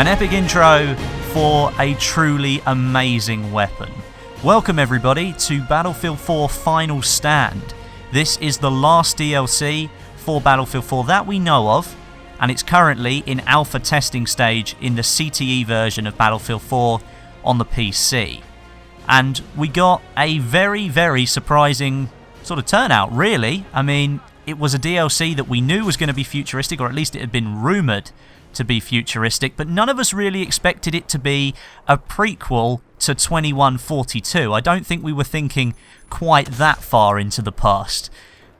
An epic intro for a truly amazing weapon. Welcome everybody to Battlefield 4 Final Stand. This is the last DLC for Battlefield 4 that we know of, and it's currently in alpha testing stage in the CTE version of Battlefield 4 on the PC. And we got a very, very surprising sort of turnout, really. I mean, it was a DLC that we knew was going to be futuristic, or at least it had been rumoured to be futuristic, but none of us really expected it to be a prequel to 2142. I don't think we were thinking quite that far into the past.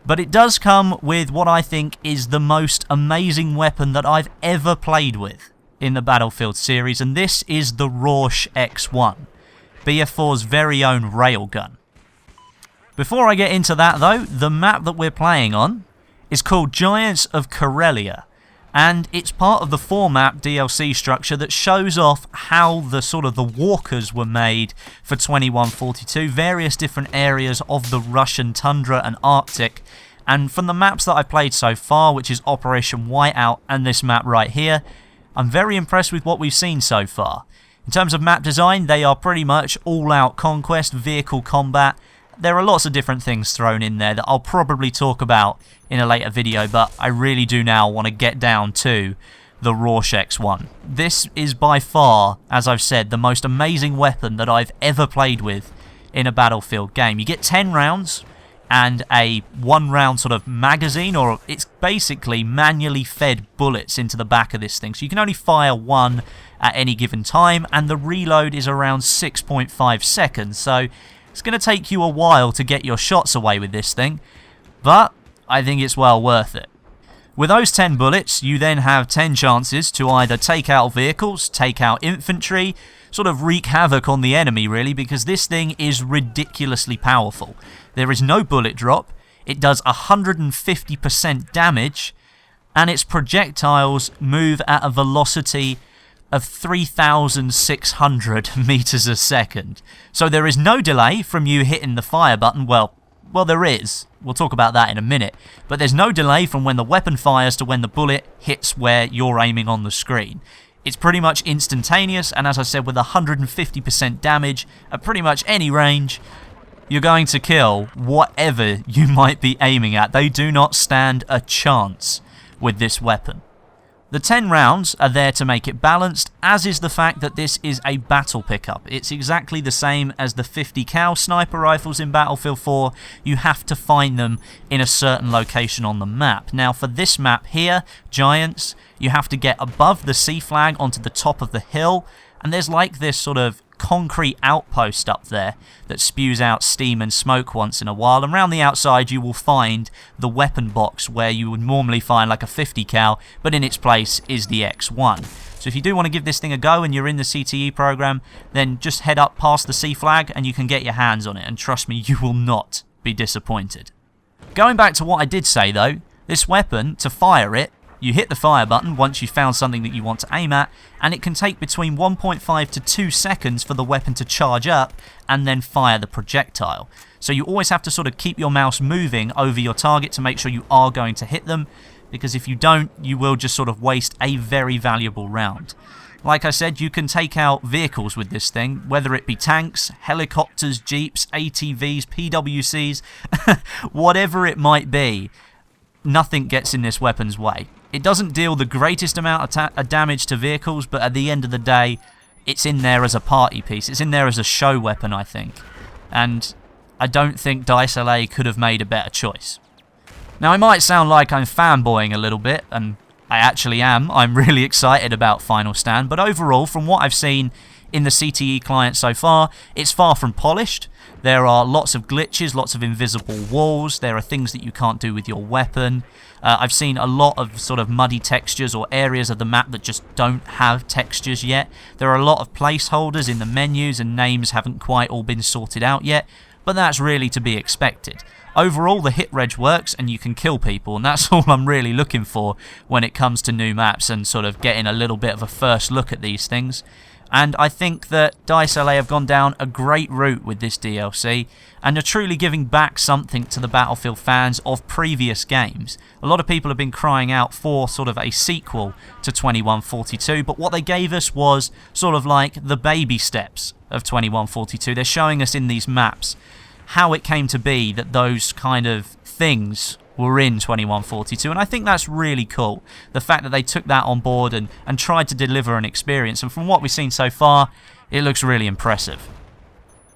But it does come with what I think is the most amazing weapon that I've ever played with in the Battlefield series, and this is the Rorsch X1, BF4's very own railgun. Before I get into that though, the map that we're playing on is called Giants of Karelia, and it's part of the 4-map DLC structure that shows off how the walkers were made for 2142, various different areas of the Russian tundra and Arctic. And from the maps that I've played so far, which is Operation Whiteout and this map right here, I'm very impressed with what we've seen so far. In terms of map design, they are pretty much all-out conquest, vehicle combat. There are lots of different things thrown in there that I'll probably talk about in a later video, but I really do now want to get down to the Rorsch X1. This is by far, as I've said, the most amazing weapon that I've ever played with in a Battlefield game. You get 10 rounds and a 1-round sort of magazine, or it's basically manually fed bullets into the back of this thing. So you can only fire one at any given time, and the reload is around 6.5 seconds. So it's going to take you a while to get your shots away with this thing, but I think it's well worth it. With those 10 bullets, you then have 10 chances to either take out vehicles, take out infantry, sort of wreak havoc on the enemy really, because this thing is ridiculously powerful. There is no bullet drop, it does 150% damage, and its projectiles move at a velocity of 3,600 meters a second. So there is no delay from you hitting the fire button. Well, there is. We'll talk about that in a minute. But there's no delay from when the weapon fires to when the bullet hits where you're aiming on the screen. It's pretty much instantaneous, and as I said, with 150% damage at pretty much any range, you're going to kill whatever you might be aiming at. They do not stand a chance with this weapon. The 10 rounds are there to make it balanced, as is the fact that this is a battle pickup. It's exactly the same as the 50 cal sniper rifles in Battlefield 4. You have to find them in a certain location on the map. Now for this map here, Giants, you have to get above the C flag onto the top of the hill, and there's like this sort of concrete outpost up there that spews out steam and smoke once in a while, and around the outside you will find the weapon box where you would normally find like a 50 cal, but in its place is the X1. So if you do want to give this thing a go and you're in the CTE program, then just head up past the C flag and you can get your hands on it, and trust me, you will not be disappointed. Going back to what I did say though, this weapon, to fire it, you hit the fire button once you've found something that you want to aim at, and it can take between 1.5 to 2 seconds for the weapon to charge up and then fire the projectile. So you always have to sort of keep your mouse moving over your target to make sure you are going to hit them, because if you don't, you will just sort of waste a very valuable round. Like I said, you can take out vehicles with this thing, whether it be tanks, helicopters, jeeps, ATVs, PWCs, whatever it might be. Nothing gets in this weapon's way. It doesn't deal the greatest amount of damage to vehicles, but at the end of the day, it's in there as a party piece. It's in there as a show weapon, I think. And I don't think Dice LA could have made a better choice. Now, it might sound like I'm fanboying a little bit, and I actually am. I'm really excited about Final Stand, but overall, from what I've seen in the CTE client so far, it's far from polished. There are lots of glitches, lots of invisible walls, there are things that you can't do with your weapon. I've seen a lot of sort of muddy textures or areas of the map that just don't have textures yet. There are a lot of placeholders in the menus and names haven't quite all been sorted out yet, but that's really to be expected. overall the hit reg works and you can kill people, and that's all I'm really looking for when it comes to new maps and sort of getting a little bit of a first look at these things. And I think that DICE LA have gone down a great route with this DLC and are truly giving back something to the Battlefield fans of previous games. A lot of people have been crying out for sort of a sequel to 2142, but what they gave us was sort of like the baby steps of 2142. They're showing us in these maps how it came to be that those kind of things were in 2142, and I think that's really cool. The fact that they took that on board and tried to deliver an experience, and from what we've seen so far, it looks really impressive.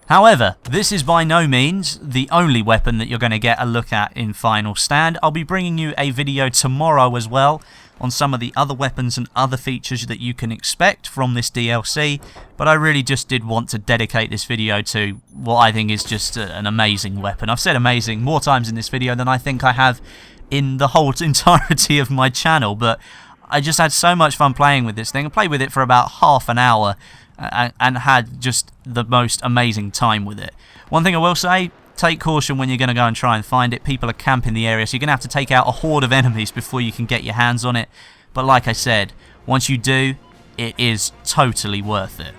However, this is by no means the only weapon that you're going to get a look at in Final Stand. I'll be bringing you a video tomorrow as well on some of the other weapons and other features that you can expect from this DLC, but I really just did want to dedicate this video to what I think is just an amazing weapon. I've said amazing more times in this video than I think I have in the whole entirety of my channel, but I just had so much fun playing with this thing. I played with it for about half an hour and had just the most amazing time with it. One thing I will say, take caution when you're going to go and try and find it. People are camping the area, so you're going to have to take out a horde of enemies before you can get your hands on it. But like I said, once you do, it is totally worth it.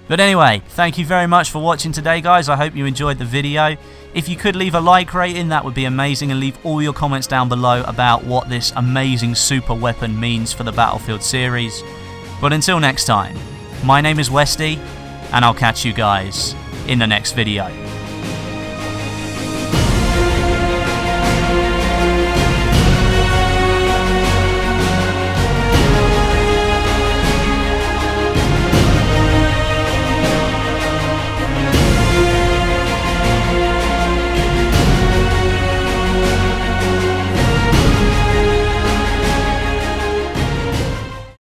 But anyway, thank you very much for watching today, guys. I hope you enjoyed the video. If you could leave a like rating, that would be amazing, and leave all your comments down below about what this amazing super weapon means for the Battlefield series. But until next time, my name is Westy, and I'll catch you guys in the next video.